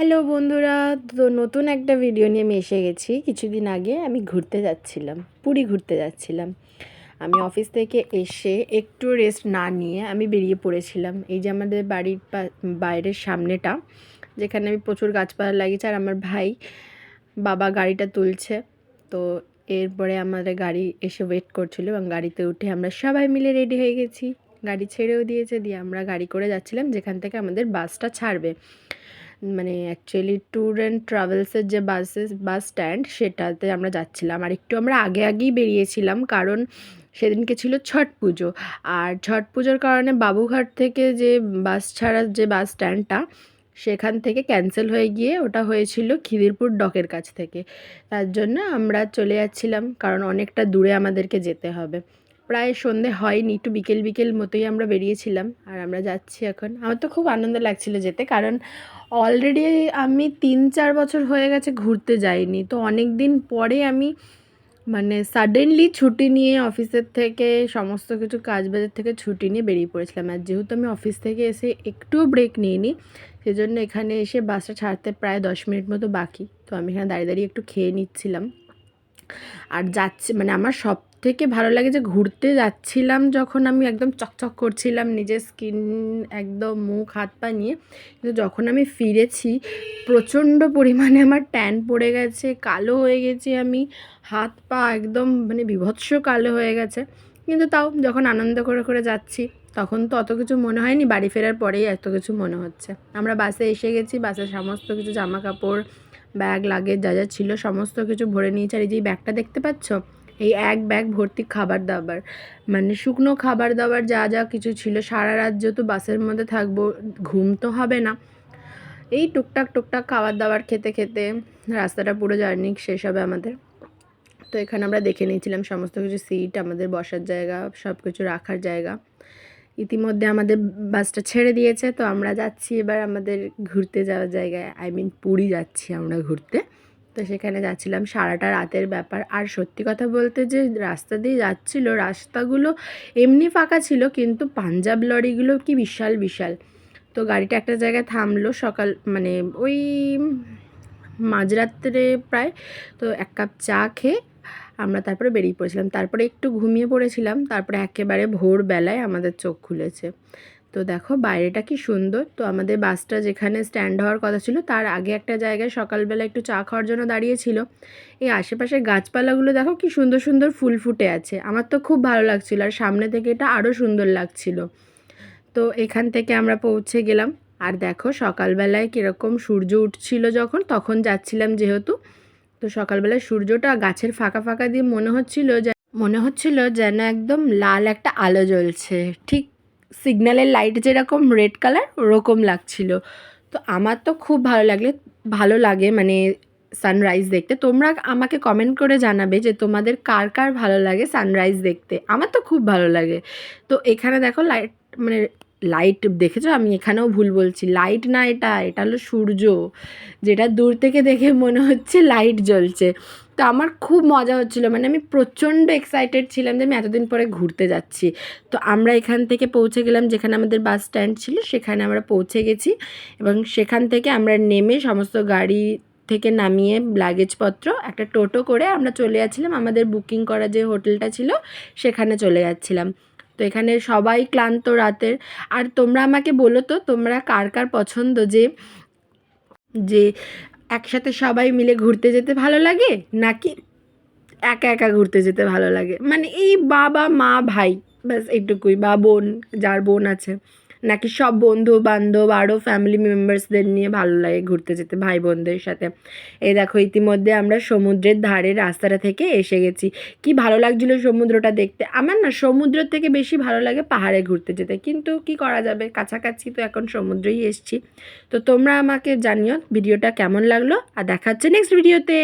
Hello বন্ধুরা, তো নতুন একটা ভিডিও নিয়ে আমি এসে গেছি। কিছুদিন আগে আমি ঘুরতে যাচ্ছিলাম, পুরী ঘুরতে যাচ্ছিলাম। আমি অফিস থেকে এসে একটু রেস্ট না নিয়ে আমি বেরিয়ে পড়েছিলাম। এই যে আমাদের বাড়ির বাইরের সামনেটা, যেখানে আমি প্রচুর গাছপালা লাগিয়েছি, আর আমার ভাই বাবা গাড়িটা তুলছে। তো এরপরে আমাদের গাড়ি এসে ওয়েট করছিল এবং গাড়িতে উঠে আমরা সবাই মিলে রেডি হয়ে গেছি। গাড়ি ছেড়েও দিয়েছে, দিয়ে আমরা গাড়ি করে যাচ্ছিলাম যেখান থেকে আমাদের বাসটা ছাড়বে। মানে অ্যাকচুয়ালি ট্যুর অ্যান্ড ট্রাভেলসের যে বাস স্ট্যান্ড, সেটাতে আমরা যাচ্ছিলাম। আর একটু আমরা আগেই বেরিয়েছিলাম, কারণ সেদিনকে ছিল ছট পুজো। আর ছট পুজোর কারণে বাবুঘাট থেকে যে বাস ছাড়ার যে বাস স্ট্যান্ডটা, সেখান থেকে ক্যান্সেল হয়ে গিয়ে ওটা হয়েছিল খিদিরপুর ডকের কাছ থেকে। তার জন্য আমরা চলে যাচ্ছিলাম, কারণ অনেকটা দূরে আমাদেরকে যেতে হবে। প্রায় সন্ধে হয়নি, একটু বিকেল বিকেল মতোই আমরা বেরিয়েছিলাম। আর আমরা যাচ্ছি এখন। আমার তো খুব আনন্দ লাগছিল যেতে, কারণ অলরেডি আমি 3-4 বছর হয়ে গেছে ঘুরতে যাইনি। তো অনেক দিন পরে আমি মানে সাডেনলি ছুটি নিয়ে অফিসের থেকে সমস্ত কিছু কাজবাজের থেকে ছুটি নিয়ে বেরিয়ে পড়েছিলাম। আর যেহেতু আমি অফিস থেকে এসে একটুও ব্রেক নিইনি, সেজন্য এখানে এসে বাসটা ছাড়তে প্রায় 10 মিনিট মতো বাকি। তো আমি এখানে দাঁড়িয়ে দাঁড়িয়ে একটু খেয়ে নিচ্ছিলাম। আর যাচ্ছি মানে আমার সব থেকে ভালো লাগে যে ঘুরতে যাচ্ছিলাম যখন আমি একদম চকচক করছিলাম, নিজের স্কিন একদম মুখ হাত পা নিয়ে। কিন্তু যখন আমি ফিরেছি, প্রচণ্ড পরিমাণে আমার ট্যান পড়ে গেছে, কালো হয়ে গেছি আমি, হাত পা একদম মানে বীভৎস কালো হয়ে গেছে। কিন্তু তাও যখন আনন্দ করে করে যাচ্ছি, তখন তো অত কিছু মনে হয়নি, বাড়ি ফেরার পরেই এত কিছু মনে হচ্ছে। আমরা বাসে এসে গেছি, বাসের সমস্ত কিছু জামা কাপড়, ব্যাগ লাগেজ যা যা ছিল সমস্ত কিছু ভরে নিয়েছি। আর এই যে ব্যাগটা দেখতে পাচ্ছ, এই এক ব্যাগ ভর্তি খাবার দাবার, মানে শুকনো খাবার দাবার যা যা কিছু ছিল। সারা রাত যেহেতু বাসের মধ্যে থাকবো, ঘুম তো হবে না, এই টুকটাক খাবার দাবার খেতে খেতে রাস্তাটা পুরো জার্নি শেষ হবে আমাদের। তো এখানে আমরা দেখে নিয়েছিলাম সমস্ত কিছু, সিট, আমাদের বসার জায়গা, সব কিছু রাখার জায়গা। ইতিমধ্যে আমাদের বাসটা ছেড়ে দিয়েছে, তো আমরা যাচ্ছি এবার আমাদের ঘুরতে যাওয়ার জায়গায়, পুরী যাচ্ছি আমরা ঘুরতে। তো সেখানে যাচ্ছিলাম, সারাটা রাতের ব্যাপার। আর সত্যি কথা বলতে, যে রাস্তা দিয়ে যাচ্ছিল, রাস্তাগুলো এমনি ফাঁকা ছিল, কিন্তু পাঞ্জাব লরিগুলো কি বিশাল বিশাল। তো গাড়িটা একটা জায়গায় থামলো সকাল মানে ওই মাঝরাত্রে প্রায়। তো এক কাপ চা খেয়ে আমরা তারপরে বেরিয়ে পড়েছিলাম। তারপরে একটু ঘুমিয়ে পড়েছিলাম, তারপরে একেবারে ভোরবেলায় আমাদের চোখ খুলেছে। তো দেখো বাইরেটা কি সুন্দর। তো আমাদের বাসটা যেখানে স্ট্যান্ড হওয়ার কথা ছিল, তার আগে একটা জায়গায় সকালবেলা একটু চা খাওয়ার জন্য দাঁড়িয়েছিল। এই আশেপাশের গাছপালাগুলো দেখো কি সুন্দর সুন্দর ফুল ফুটে আছে, আমার তো খুব ভালো লাগছিল। আর সামনে থেকে এটা আরও সুন্দর লাগছিল। তো এখান থেকে আমরা পৌঁছে গেলাম। আর দেখো সকালবেলায় কীরকম সূর্য উঠছিল, তখন যাচ্ছিলাম যেহেতু। তো সকালবেলায় সূর্যটা গাছের ফাঁকা ফাঁকা দিয়ে মনে হচ্ছিল যেন একদম লাল একটা আলো জ্বলছে, ঠিক সিগন্যালের লাইট যেরকম রেড কালার ওরকম লাগছিল। তো আমার তো খুব ভালো লাগে মানে সানরাইজ দেখতে। তোমরা আমাকে কমেন্ট করে জানাবে যে তোমাদের কার কার ভালো লাগে সানরাইজ দেখতে। আমার তো খুব ভালো লাগে। তো এখানে দেখো লাইট দেখেছো, আমি এখানেও ভুল বলছি, লাইট না, এটা হলো সূর্য, যেটা দূর থেকে দেখে মনে হচ্ছে লাইট জ্বলছে। তো আমার খুব মজা হচ্ছিলো, মানে আমি প্রচণ্ড এক্সাইটেড ছিলাম যে আমি এতদিন পরে ঘুরতে যাচ্ছি। তো আমরা এখান থেকে পৌঁছে গেলাম, যেখানে আমাদের বাস স্ট্যান্ড ছিল সেখানে আমরা পৌঁছে গেছি। এবং সেখান থেকে আমরা নেমে সমস্ত গাড়ি থেকে নামিয়ে লাগেজপত্র একটা টোটো করে আমরা চলে যাচ্ছিলাম আমাদের বুকিং করা যে হোটেলটা ছিল সেখানে চলে যাচ্ছিলাম। তো এখানে সবাই ক্লান্ত রাতের। আর তোমরা আমাকে বলো তো, তোমরা কার কার পছন্দ যে যে একসাথে সবাই মিলে ঘুরতে যেতে ভালো লাগে, নাকি একা একা ঘুরতে যেতে ভালো লাগে? মানে এই বাবা মা ভাই ব্যাস এইটুকুই, বা বোন যার বোন আছে, নাকি সব বন্ধু বান্ধব আরও ফ্যামিলি মেম্বার্সদের নিয়ে ভালো লাগে ঘুরতে যেতে, ভাই বোনদের সাথে? এই দেখো ইতিমধ্যে আমরা সমুদ্রের ধারে রাস্তাটা থেকে এসে গেছি। কি ভালো লাগছিলো সমুদ্রটা দেখতে। আমার না সমুদ্র থেকে বেশি ভালো লাগে পাহাড়ে ঘুরতে যেতে, কিন্তু কি করা যাবে, কাছাকাছি তো এখন সমুদ্রেই এসছি। তো তোমরা আমাকে জানিও ভিডিওটা কেমন লাগলো, আর দেখা হচ্ছে নেক্সট ভিডিওতে।